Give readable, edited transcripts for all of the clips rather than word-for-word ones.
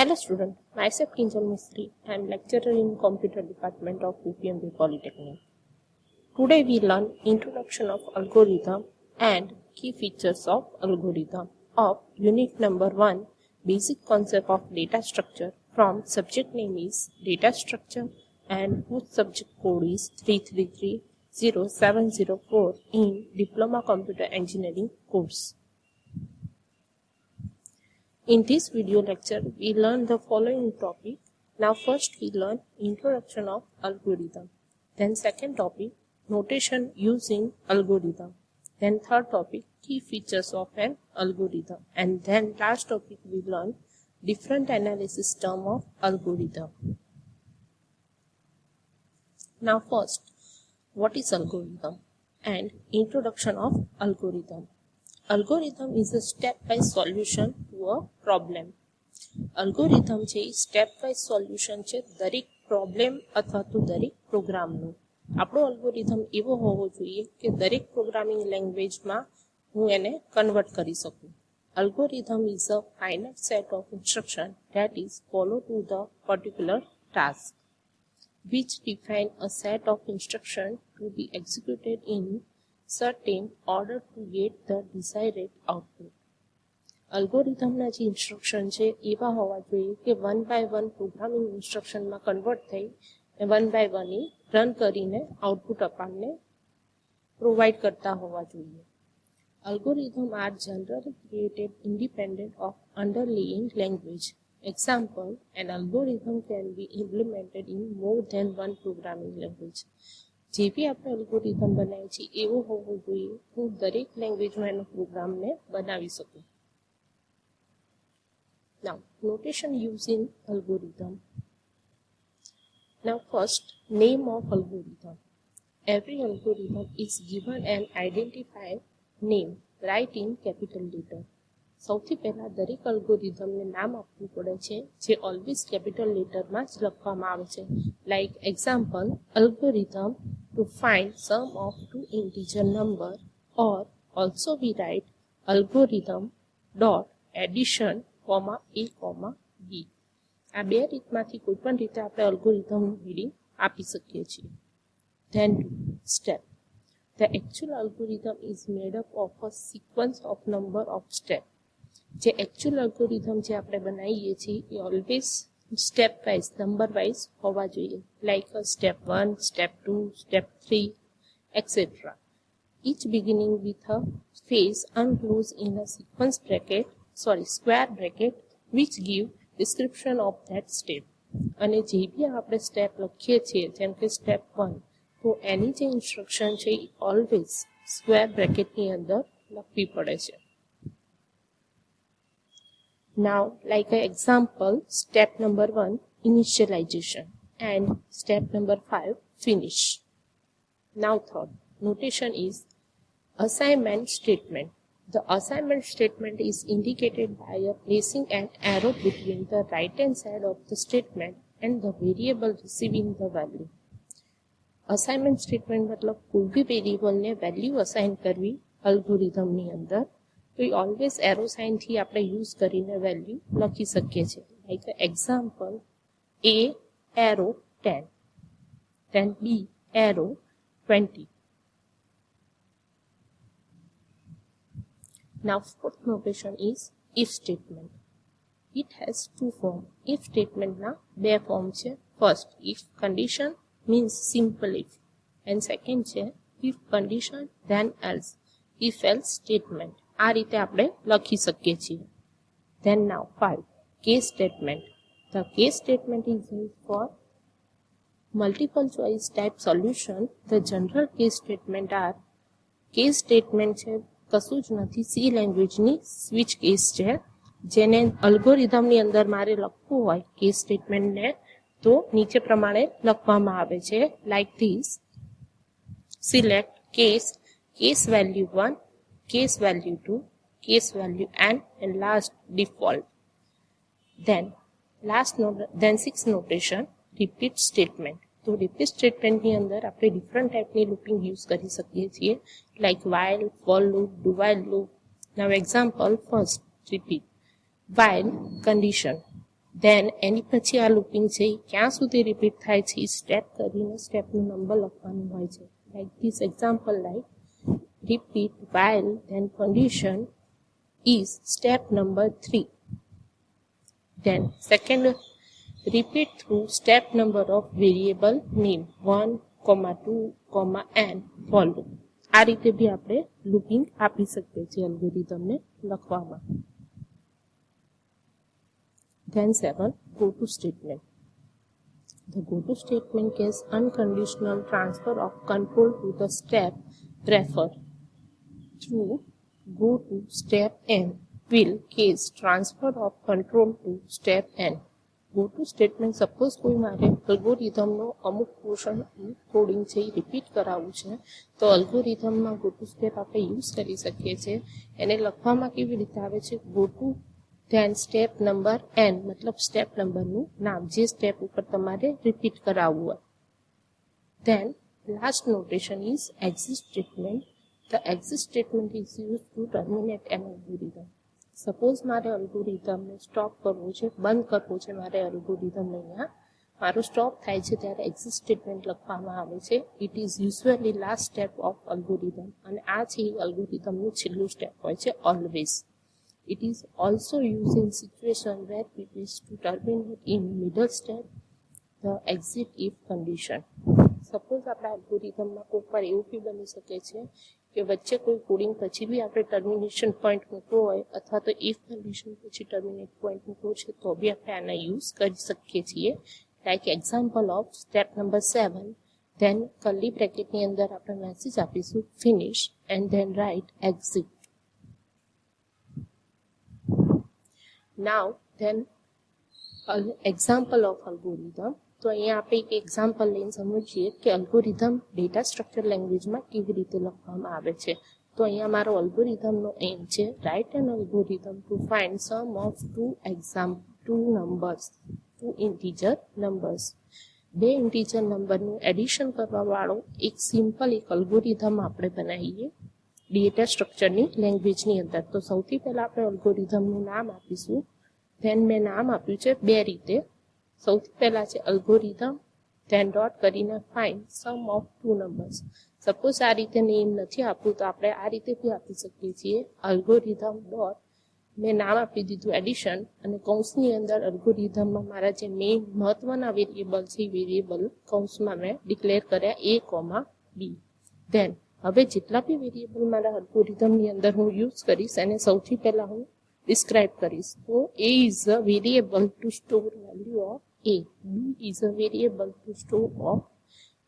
Hello student, myself Kinjal Mistry. I am lecturer in Computer Department of UPMB Polytechnic. Today we learn introduction of algorithm and key features of algorithm of unit number 1, basic concept of data structure. From subject name is data structure and whose subject code is 3330704 in Diploma Computer Engineering course. In this video lecture, we learn the following topic. Now first we learn introduction of algorithm. Then second topic, notation using algorithm. Then third topic, key features of an algorithm. And then last topic we learn different analysis term of algorithm. Now first, what is algorithm? And introduction of algorithm. Algorithm is a step-wise solution to a problem. Algorithm છે step-wise solution છે દરેક problem અથવા તો દરેક પ્રોગ્રામનું. આપણો algorithm એવો હોવો જોઈએ કે દરેક પ્રોગ્રામિંગ લેંગ્વેજમાં હું એને કન્વર્ટ કરી શકું. Algorithm is a finite set of instruction that is followed to the particular task, which define a set of instruction to be executed in certain order to get the desired output. અલ્ગોરિધમના જે instruction છે એવા હોવા જોઈએ કે 1 by 1 programming ઇન્સ્ટ્રક્શનમાં convert થઈ 1 by 1 A run કરીને output આપણને provide કરતા હોવા જોઈએ. Algorithm are generally created independent of underlying language. Example, an algorithm can be implemented in more than one programming language. જે બી આપણે અલ્ગોરિધમ બનાવીએ છીએ એવો હોવો જોઈએ હું દરેક લેંગ્વેજમાં એનો પ્રોગ્રામને બનાવી શકું. Now, notation using algorithm. Now first, name of algorithm. Every algorithm is given an identified name, write in capital letter. સૌથી પહેલા દરેક અલ્ગોરિધમને નામ આપવું પડે છે જે ઓલવેઝ કેપિટલ લેટરમાં જ લખવામાં આવે છે. Like example, algorithm to find sum of two integer number, or also we write algorithm dot addition comma a comma b. આ બે રીતમાંથી કોઈ પણ રીતે આપણે અલ્ગોરિધમનું રીડિંગ આપી શકીએ છીએ. Then step. The actual algorithm is made up of a sequence of number of steps. જે actual algorithm જે આપણે બનાવીએ છીએ એ always step wise, number wise હોવા જોઈએ. Like step 1, step 2, step 3, etc. Each beginning with a phase unclosed in a square bracket which give description of that step. અને જે બી આપણે સ્ટેપ લખીએ છીએ જેમ કે step 1 તો એની જે ઇન્સ્ટ્રક્શન છે એ ઓલવેઝ સ્ક્વેર બ્રેકેટની અંદર લખવી પડે છે. Now, like an example, step number 1, initialization, and step number 5, finish. Now third, notation is assignment statement. The assignment statement is indicated by a placing an arrow between the right hand side of the statement and the variable receiving the value. Assignment statement मतलब कोई भी variable ने value assign करवी algorithm ની અંદર તો એ always arrow sign થી આપણે use કરીને વેલ્યુ લખી શકીએ છીએ. Like example, a arrow 10, then b arrow 20. Now fourth notation is if statement. It has two forms. If statement ના બે ફોર્મ છે. First, if condition means simple if, and second છે if condition then else, if else statement. આ રીતે આપણે લખી શકીએ છીએ. Then now 5, case statement. The case statement is used for multiple choice type solution. The general case statement are case statement છે કશું જ નથી, C લેંગ્વેજની સ્વિચ કેસ છે જેને અલ્ગોરિધમની અંદર મારે લખવું હોય કેસ સ્ટેટમેન્ટને તો નીચે પ્રમાણે લખવામાં આવે છે. Like this, select case, case value 1, case value 2, case value n, and last default. Then sixth notation, repeat statement. તો repeat statement ની અંદર આપણે different type ની looping use કરી શકીએ છીએ like while, for loop, do while loop. Now example, first repeat while condition then એની પછી આ લૂપિંગ છે એ ક્યાં સુધી રિપીટ થાય છે એ સ્ટેપ કરીને સ્ટેપનો નંબર લખવાનું હોય છે. Like this example, like repeat while then condition is step number 3. Then second, repeat through step number of variable name 1, 2, n for loop. આ રીતે બી આપણે લૂપિંગ આપી શકીએ છીએ અલ્ગોરિધમને લખવામાં. Then 7, go to statement. The go to statement is unconditional transfer of control to the step referred through. Go to step n will case transfer of control to step n. Go to statement, suppose કોઈ મારે અલ્ગોરિધમનો અમુક portion coding છે એ repeat કરાવવું છે તો અલ્ગોરિધમમાં go to step આપણે યુઝ કરી શકીએ છીએ. એને લખવામાં કેવી રીતે આવે છે, go to then step number n, મતલબ સ્ટેપ નંબરનું નામ, જે સ્ટેપ ઉપર તમારે રિપીટ કરાવવું હોય. Then last notation is exit statement. The exit statement is used to terminate an algorithm. Suppose મારે અલ્ગોરિધમને સ્ટોપ કરવું છે, બંધ કરવું છે, મારે અલ્ગોરિધમ અહીંયા મારો સ્ટોપ થાય છે ત્યારે એક્ઝિટ સ્ટેટમેન્ટ લખવામાં આવે છે. It is usually last step of algorithm, અને આ છે અલ્ગોરિધમનું છેલ્લું સ્ટેપ હોય છે always. It is also used in situation where we wish to terminate in middle step the exit if condition. Suppose આપણા અલ્ગોરિધમમાં કોઈ વાર એવું બી બની શકે છે કે વચ્ચે કોઈ કોડિંગ પછી બી આપણે ટર્મિનેશન પોઈન્ટ મૂકવો હોય અથવા તો ઇફ કન્ડિશન પછી ટર્મિનેટ પોઈન્ટ મૂકવો છે તો બી આપણે આના યુઝ કરી શકીએ છીએ. Like example of step number 7, then curly બ્રેકેટની અંદર આપણે મેસેજ આપીશું finish and then write exit. Now then example of algorithm. તો અહીંયા આપણે એક એક્ઝામ્પલ લઈને સમજીએ કે અલ્ગોરિધમ ડેટા સ્ટ્રક્ચર લેંગ્વેજમાં કેવી રીતે લખવામાં આવે છે. તો અહીંયા મારો અલ્ગોરિધમનો એમ છે, write an algorithm to find sum of two integer numbers. બે ઇન્ટીજર નંબરનું એડિશન કરવા વાળો એક સિમ્પલ એક અલ્ગોરિધમ આપણે બનાવીએ ડેટા સ્ટ્રક્ચરની લેંગ્વેજની અંદર. તો સૌથી પહેલા આપણે અલ્ગોરિધમનું નામ આપીશું. ધેન મેં નામ આપ્યું છે બે રીતે. સૌથી પહેલા છે અલ્ગોરિધમ, ધેન ડોટ કરીને find sum of two numbers. Suppose આ રીતે નેમ નથી આપવું તો આપણે આ રીતે બી આપી શકીએ છીએ, અલ્ગોરિધમ ડોટ મેં નામ આપી દીધું એડિશન, અને કૌંસની અંદર અલ્ગોરિધમમાં મારા જે મેઇન મહત્વના વેરિયેબલ છે એ વેરિયેબલ કૌંસમાં મેં ડિક્લેર કર્યા a, b. ધેન હવે જેટલા બી વેરિયેબલ મારા અલ્ગોરિધમની અંદર હું યુઝ કરીશ એને સૌથી પહેલા હું ડિસ્ક્રાઇબ કરીશ. તો a is a variable to store value of a, b is a variable to store of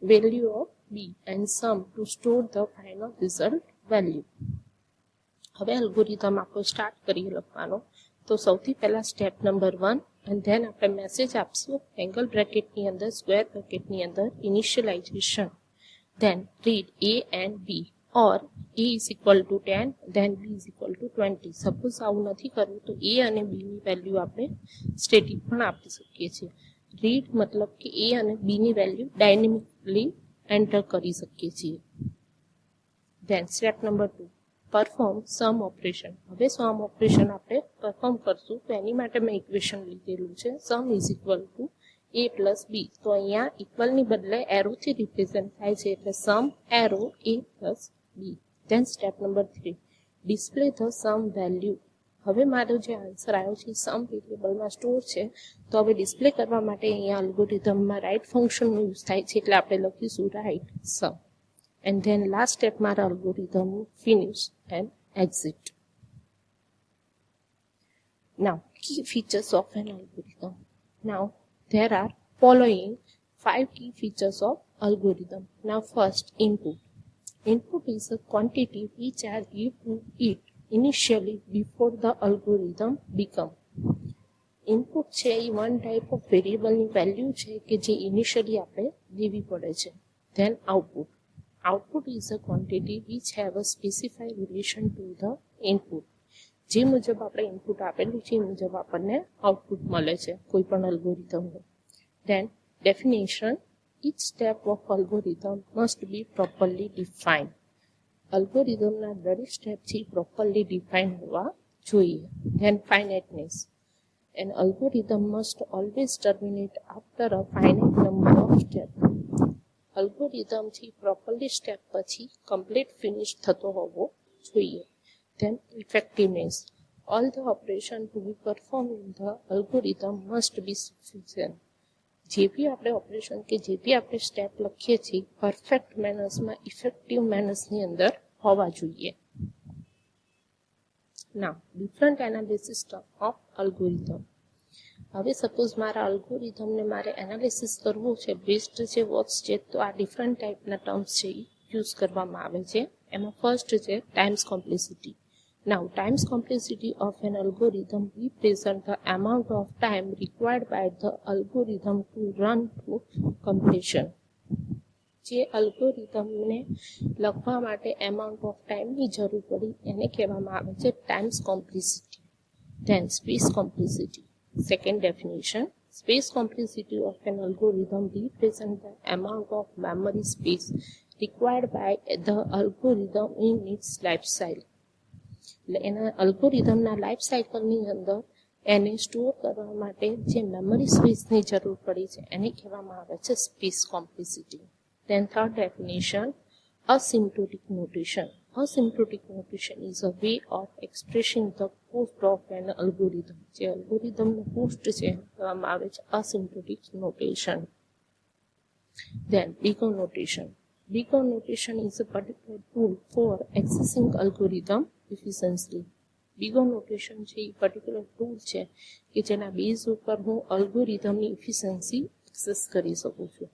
value of b, and sum to store the final result value. હવે અલ્ગોરિધમ આપણો સ્ટાર્ટ કરીએ લખવાનો. તો સૌથી પહેલા સ્ટેપ નંબર 1, અને than આપણે message આપશું એંગલ બ્રેકેટની અંદર, સ્ક્વેર બ્રેકેટની અંદર initialization. Then read a and b, or a is equal to 10, then b is equal to 20. Suppose આવું નથી કરવું તો a અને b ની વેલ્યુ આપણે સ્ટેટિક પણ આપી શકીએ છીએ. રીડ મતલબ કે a અને b ની વેલ્યુ ડાયનેમિકલી એન્ટર કરી શકીએ છીએ. ધેન સ્ટેપ નંબર 2, પરફોર્મ સમ ઓપરેશન. હવે સમ ઓપરેશન આપણે પરફોર્મ કરશું તો એની માટે મેં ઇક્વેશન લીધેલું છે, sum is equal to a plus B. તો અહીંયા ઇક્વલની બદલે એરોથી રિપ્રેઝન્ટ થાય છે, એટલે sum arrow a plus B. Then step number 3, display the sum value. હવે મારો જે આન્સર આવ્યો છે સમ વેરિયેબલમાં સ્ટોર છે, તો હવે ડિસ્પ્લે કરવા માટે અહીંયા અલ્ગોરિધમમાં રાઇટ ફંક્શનનો યુઝ થાય છે, એટલે આપણે લખીશું write sum. And then last step મારા algorithm finish and exit. Now key features of an algorithm. Now there are following 5 key features of algorithm. Now first, input. Input is a quantity which are given to it initially before the algorithm become. Input છે એ one type of variable ની value છે કે જે initially આપણે દેવી પડે છે. Then output. Output is a quantity which have a specified relation to the input. જે મુજબ આપણે ઇનપુટ આપેલું છે એ મુજબ આપણને આઉટપુટ મળે છે કોઈ પણ અલ્ગોરિધમનું. Then definition. Each step of algorithm must be properly defined. અલ્ગોરિધમના દરેક સ્ટેપ છે પ્રોપરલી ડિફાઇન હોવા જોઈએ. Then finiteness. An algorithm must always terminate after a finite number of steps. Algorithm થી properly step પછી complete finish થતો હોવો જોઈએ. Then effectiveness. All the operation to be performed in the algorithm must be sufficient. જે બી આપણે operation કે જે બી આપણે સ્ટેપ લખીએ છીએ પરફેક્ટ મેનર્સમાં ઇફેક્ટિવ મેનર્સની અંદર હોવા જોઈએ. નાઉ ડિફરન્ટ એનાલિસિસ ઓફ અલ્ગોરિધમ. હવે સપોઝ મારા અલ્ગોરિધમને મારે એનાલિસિસ કરવું છે, બેસ્ટ છે, વર્ક્સ છે, તો આ ડિફરન્ટ ટાઈપના ટર્મ્સ છે એ યુઝ કરવામાં આવે છે. એમાં ફર્સ્ટ છે times complexity. Now, times complexity of an algorithm represents the amount of time required by the algorithm to run to completion. જે અલ્ગોરિધમને લખવા માટે એમાઉન્ટ ઓફ ટાઈમની જરૂર પડી એને કહેવામાં આવે છે times complexity. Then, space complexity. Second definition, space complexity of an algorithm represents the amount of memory space required by the algorithm in its life cycle. એના અલ્ગોરિધમના લાઈફ સાયકલની અંદર એને સ્ટોર કરવા માટે જે મેમરી સ્પેસની જરૂર પડી છે એને કહેવામાં આવે છે space complexity. Then third definition, asymptotic notation. Asymptotic notation is a way of expressing the cost of an algorithm. જે અલ્ગોરિધમનું કોસ્ટ છે કહેવામાં આવે છે asymptotic notation. Then bigger notation. Bigger notation is a particular tool for accessing algorithm efficiently. Bigger notation છે એ particular tool છે કે જેના base ઉપર હું અલ્ગોરિધમની ઇફિશિયન્સી એક્સેસ કરી શકું છું.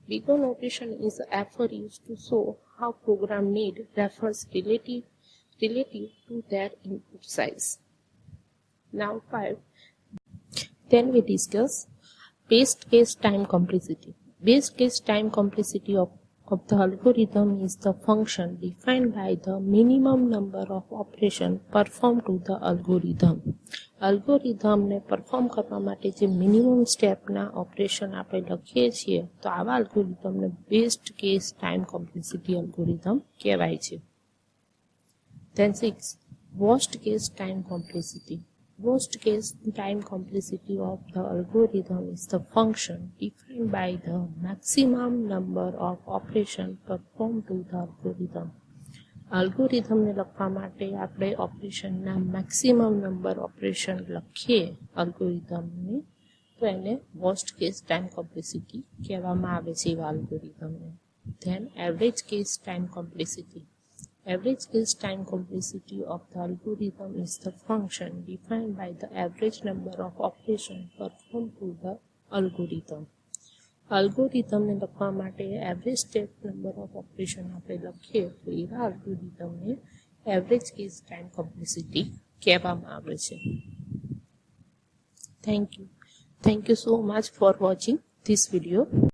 Bigger notation is an effort used to show how program need refers relative to their input size. Now 5. Then we discuss best case time complexity. Best case time complexity of the algorithm is the function defined by the minimum number of operations performed to the algorithm. અલ્ગોરિધમને perform કરવા માટે જે minimum સ્ટેપના operation આપણે લખીએ છીએ તો આવા અલ્ગોરિધમને best case time complexity algorithm કહેવાય છે. Then 6. Worst case time complexity. Worst case time complexity of the algorithm is the function defined by the maximum number of operations performed to the algorithm. અલ્ગોરિધમને લખવા માટે આપણે ઓપરેશનના maximum number operation લખીએ અલ્ગોરિધમને તો એને વર્સ્ટ કેસ ટાઈમ કોમ્પ્લેક્સિટી કહેવામાં આવે છે એવા અલ્ગોરિધમને. Then average case time complexity. Average case time complexity of the algorithm is the function defined by the average number of operations performed to the algorithm. અલ્ગોરિધમને લખવા માટે average step number of operation આપણે લખીએ તો એવા અલ્ગોરિધમને average case time complexity કહેવામાં આવે છે. Thank you so much for watching this video.